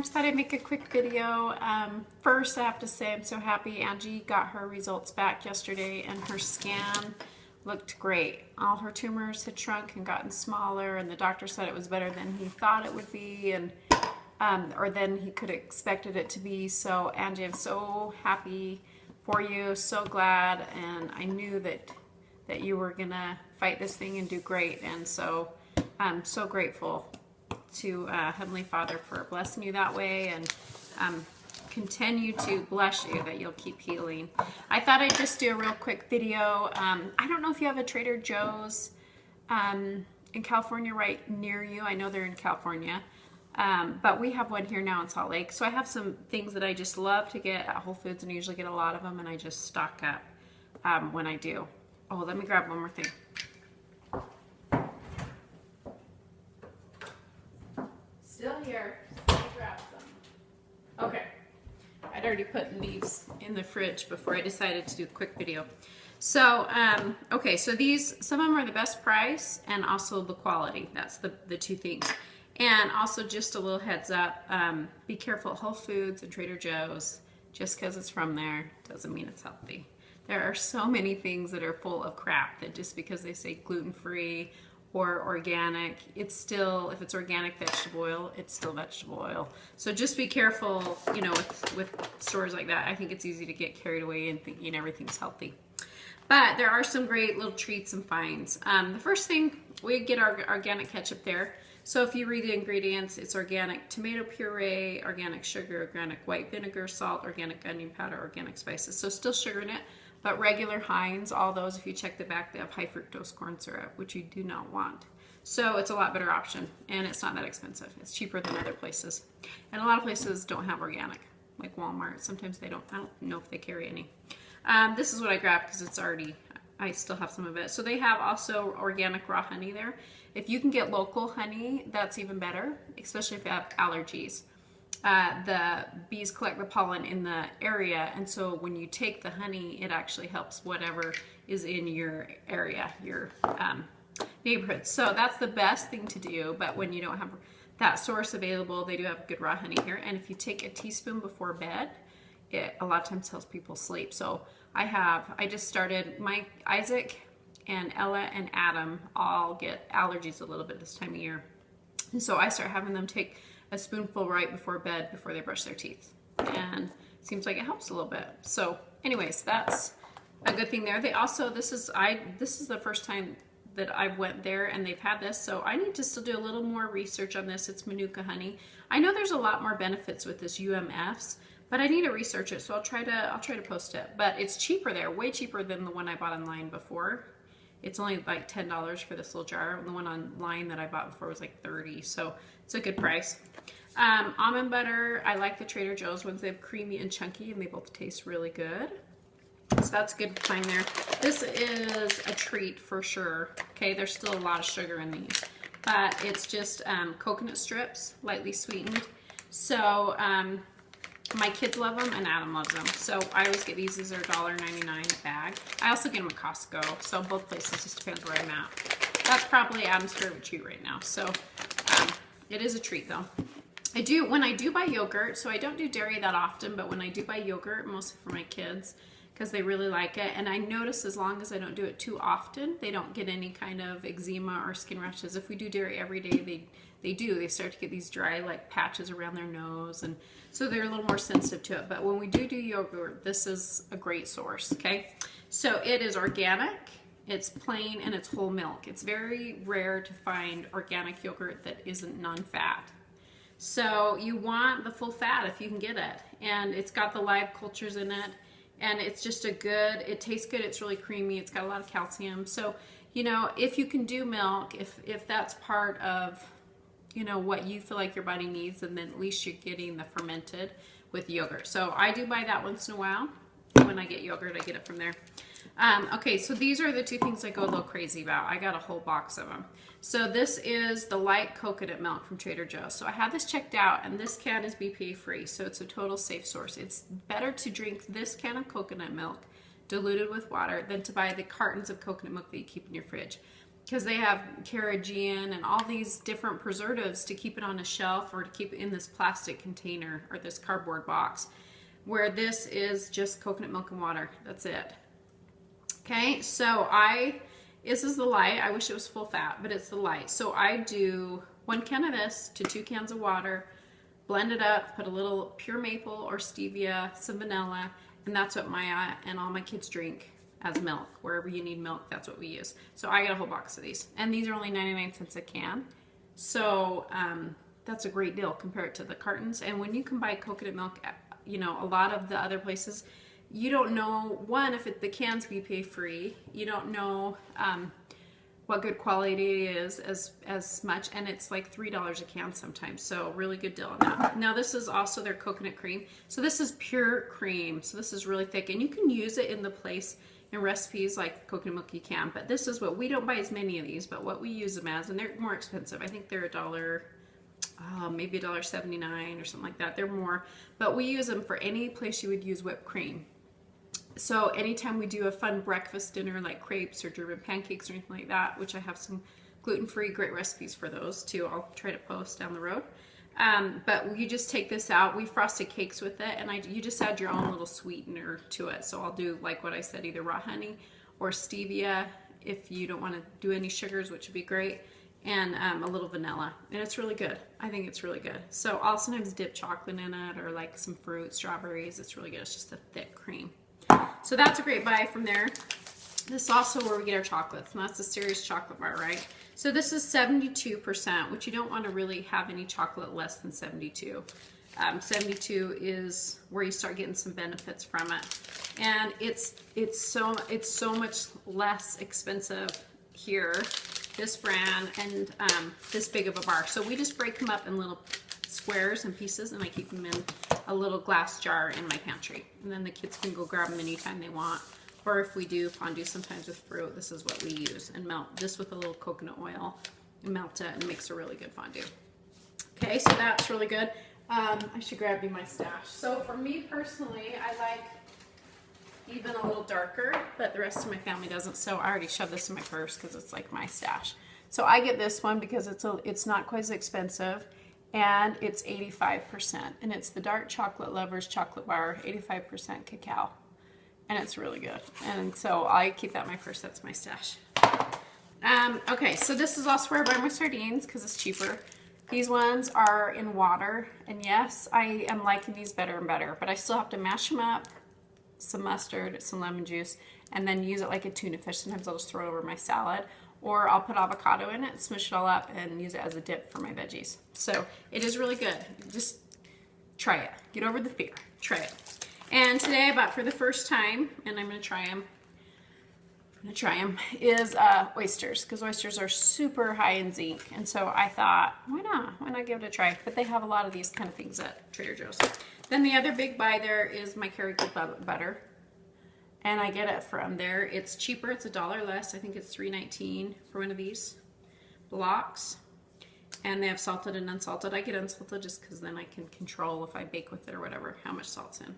just thought I'd make a quick video. First, I have to say I'm so happy Angie got her results back yesterday and her scan looked great. All her tumors had shrunk and gotten smaller, and the doctor said it was better than he thought it would be, and or than he could have expected it to be. So Angie, I'm so happy for you, so glad, and I knew that you were gonna fight this thing and do great, and so I'm so grateful to Heavenly Father for blessing you that way, and continue to bless you that you'll keep healing. I thought I'd just do a real quick video. I don't know if you have a Trader Joe's in California right near you. I know they're in California, but we have one here now in Salt Lake. So I have some things that I just love to get at Whole Foods, and I usually get a lot of them, and I just stock up when I do. Oh, let me grab one more thing. Still here. Let me grab some. Okay. I'd already put these in the fridge before I decided to do a quick video. So, okay, so these, some of them are the best price and also the quality. That's the two things. And also just a little heads up, be careful at Whole Foods and Trader Joe's. Just because it's from there doesn't mean it's healthy. There are so many things that are full of crap that just because they say gluten-free or organic, it's still, if it's organic vegetable oil, it's still vegetable oil. So just be careful, you know, with stores like that. I think it's easy to get carried away and thinking everything's healthy. But there are some great little treats and finds. The first thing, we get our organic ketchup there. So if you read the ingredients, it's organic tomato puree, organic sugar, organic white vinegar, salt, organic onion powder, organic spices. So still sugar in it, but regular Heinz, all those, if you check the back, they have high fructose corn syrup, which you do not want. So it's a lot better option, and it's not that expensive. It's cheaper than other places. And a lot of places don't have organic, like Walmart. Sometimes they don't, I don't know if they carry any. This is what I grabbed because it's already, I still have some of it. So they have also organic raw honey there. If you can get local honey, that's even better, especially if you have allergies. The bees collect the pollen in the area, and so when you take the honey, it actually helps whatever is in your area, your neighborhood. So that's the best thing to do, but when you don't have that source available, they do have good raw honey here. And if you take a teaspoon before bed, it a lot of times helps people sleep. So I just started, my Isaac and Ella and Adam all get allergies a little bit this time of year. And so I start having them take a spoonful right before bed before they brush their teeth. And it seems like it helps a little bit. So anyways, that's a good thing there. They also, this is the first time that I went there and they've had this, so I need to still do a little more research on this. It's Manuka honey. I know there's a lot more benefits with this UMFs, but I need to research it, so I'll try to post it. But it's cheaper there, way cheaper than the one I bought online before. It's only like $10 for this little jar. The one online that I bought before was like $30, so it's a good price. Almond butter, I like the Trader Joe's ones. They have creamy and chunky, and they both taste really good. So that's a good find there. This is a treat for sure. Okay, there's still a lot of sugar in these, but it's just coconut strips, lightly sweetened. So my kids love them and Adam loves them. So I always get these. These are $1.99 a bag. I also get them at Costco. So both places, just depends where I'm at. That's probably Adam's favorite treat right now. So it is a treat though. When I do buy yogurt, so I don't do dairy that often, but when I do buy yogurt, mostly for my kids, because they really like it. And I notice as long as I don't do it too often, they don't get any kind of eczema or skin rashes. If we do dairy every day, they start to get these dry like patches around their nose, and so they're a little more sensitive to it. But when we do yogurt, this is a great source, okay? So it is organic, it's plain, and it's whole milk. It's very rare to find organic yogurt that isn't non-fat. So you want the full fat if you can get it. And it's got the live cultures in it. And it's just it tastes good, it's really creamy, it's got a lot of calcium. So, you know, if you can do milk, if that's part of, you know, what you feel like your body needs, and then at least you're getting the fermented with yogurt. So I do buy that once in a while. When I get yogurt, I get it from there. Okay, so these are the two things I go a little crazy about. I got a whole box of them. So this is the light coconut milk from Trader Joe's. So I had this checked out, and this can is BPA free, so it's a total safe source. It's better to drink this can of coconut milk diluted with water than to buy the cartons of coconut milk that you keep in your fridge. because they have carrageenan and all these different preservatives to keep it on a shelf or to keep it in this plastic container or this cardboard box, where this is just coconut milk and water. That's it. Okay, so this is the light. I wish it was full fat, but it's the light. So I do 1 can of this to 2 cans of water, blend it up, put a little pure maple or stevia, some vanilla, and that's what Maya and all my kids drink as milk. Wherever you need milk, that's what we use. So I got a whole box of these, and these are only 99 cents a can. So that's a great deal compared to the cartons. And when you can buy coconut milk at, you know, a lot of the other places, you don't know, one, if the can's BPA free, you don't know what good quality it is as much, and it's like $3 a can sometimes, so really good deal on that. Now this is also their coconut cream. So this is pure cream, so this is really thick, and you can use it in recipes like coconut milk you can, but this is what we don't buy as many of these, but what we use them as, and they're more expensive. I think they're maybe $1.79 or something like that. They're more, but we use them for any place you would use whipped cream. So anytime we do a fun breakfast dinner like crepes or German pancakes or anything like that, which I have some gluten-free great recipes for those too, I'll try to post down the road. But you just take this out. We frosted cakes with it, and you just add your own little sweetener to it. So I'll do, like what I said, either raw honey or stevia if you don't want to do any sugars, which would be great, and a little vanilla. And it's really good. I think it's really good. So I'll sometimes dip chocolate in it or like some fruit, strawberries. It's really good. It's just a thick cream. So that's a great buy from there. This is also where we get our chocolates, and that's a Ceres chocolate bar, right? So this is 72%, which you don't want to really have any chocolate less than 72. 72 is where you start getting some benefits from it, and it's so much less expensive here, this brand, and this big of a bar. So we just break them up in little squares and pieces, and I keep them in a little glass jar in my pantry, and then the kids can go grab them anytime they want. Or if we do fondue sometimes with fruit, this is what we use, and melt this with a little coconut oil and melt it, and it makes a really good fondue. Okay, so that's really good. I should grab you my stash. So for me personally, I like even a little darker, but the rest of my family doesn't, so I already shoved this in my purse because it's like my stash. So I get this one because it's not quite as expensive, and it's 85%, and it's the Dark Chocolate Lovers chocolate bar, 85% cacao, and it's really good. And so I keep that in my purse. That's my stash. Okay, so this is also where I buy my sardines because it's cheaper. These ones are in water, and yes, I am liking these better and better, but I still have to mash them up, some mustard, some lemon juice, and then use it like a tuna fish. Sometimes I'll just throw it over my salad, or I'll put avocado in it, smush it all up, and use it as a dip for my veggies. So it is really good. Just try it. Get over the fear. Try it. And today I bought for the first time, and I'm going to try them, is oysters, because oysters are super high in zinc. And so I thought, why not give it a try? But they have a lot of these kind of things at Trader Joe's. Then the other big buy there is my Kerrygold butter. And I get it from there. It's cheaper. It's $1 less. I think it's $3.19 for one of these blocks. And they have salted and unsalted. I get unsalted just because then I can control, if I bake with it or whatever, how much salt's in.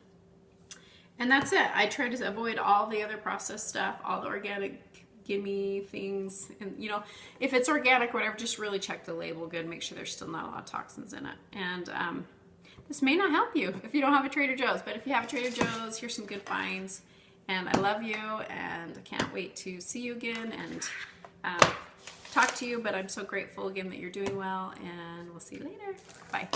And that's it. I try to avoid all the other processed stuff, all the organic gimme things. And, you know, if it's organic or whatever, just really check the label good. Make sure there's still not a lot of toxins in it. And this may not help you if you don't have a Trader Joe's. But if you have a Trader Joe's, here's some good finds. And I love you, and I can't wait to see you again and talk to you. But I'm so grateful again that you're doing well, and we'll see you later. Bye.